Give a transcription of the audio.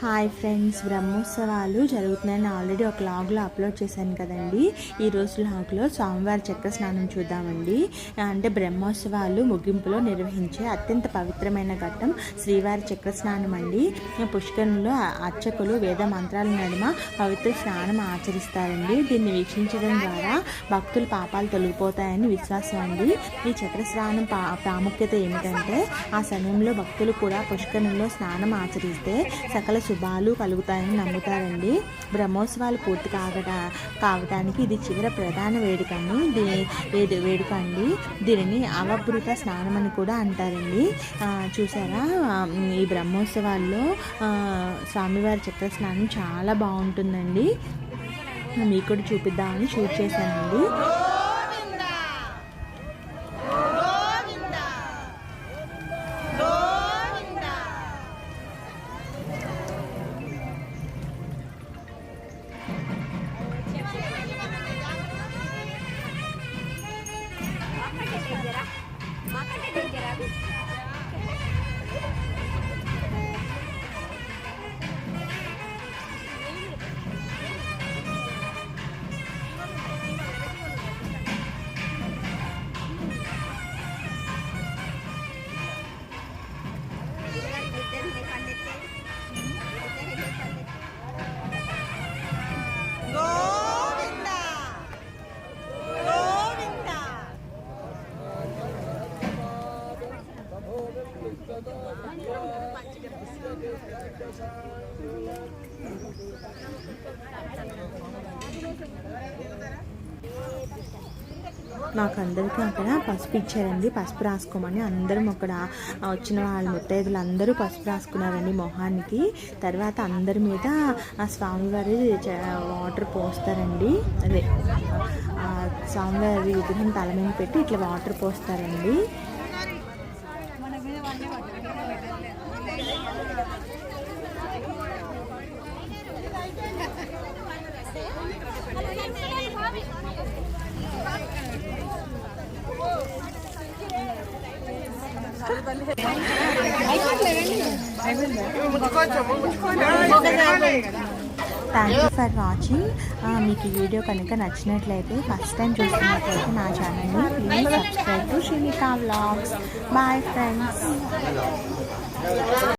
Hi friends, బ్రహ్మోత్సవాలు జరుగుతున్నాయని already ఒక వ్లాగ్లో అప్లోడ్ చేశాను కదండి. ఈరోజు వ్లాగ్లో స్వామివారి చక్ర స్నానం చూద్దామండి. అంటే బ్రహ్మోత్సవాలు ముగింపులో నిర్వహించే అత్యంత పవిత్రమైన ఘట్టం శ్రీవారి చక్ర స్నానం అండి. పుష్కరంలో అర్చకులు వేద మంత్రాల నడుమ పవిత్ర స్నానం ఆచరిస్తారండి. దీన్ని వీక్షించడం ద్వారా భక్తుల పాపాలు తొలగిపోతాయని విశ్వాసం అండి. ఈ చక్ర స్నానం ప్రాముఖ్యత ఏమిటంటే, ఆ సమయంలో భక్తులు కూడా పుష్కరంలో స్నానం ఆచరిస్తే సకల శుభాలు కలుగుతాయని నమ్ముతారండి. బ్రహ్మోత్సవాలు పూర్తి కావటానికి ఇది చివరి ప్రధాన వేడుక అండి. దీనిని అవభృత స్నానం అని కూడా అంటారండి. చూసారా, ఈ బ్రహ్మోత్సవాల్లో స్వామివారి చక్ర స్నానం చాలా బాగుంటుందండి. మీకు కూడా చూపిద్దామని షూట్ చేశానండి. మాకందరికీ అక్కడ పసుపు ఇచ్చారండి. పసుపు రాసుకోమని అందరం అక్కడ వచ్చిన వాళ్ళ ముత్తైదులు అందరూ పసుపు రాసుకున్నారండి మొహానికి. తర్వాత అందరి మీద ఆ స్వామివారి వాటర్ పోస్తారండి. అదే స్వామివారి విగ్రహం తల మీద పెట్టి ఇట్లా వాటర్ పోస్తారండి. Thank you for watching. మీకు ఈ వీడియో కనుక నచ్చినట్లయితే, ఫస్ట్ టైం చూస్తున్నట్లయితే నా ఛానల్ని please subscribe to Srinika vlogs. Bye friends.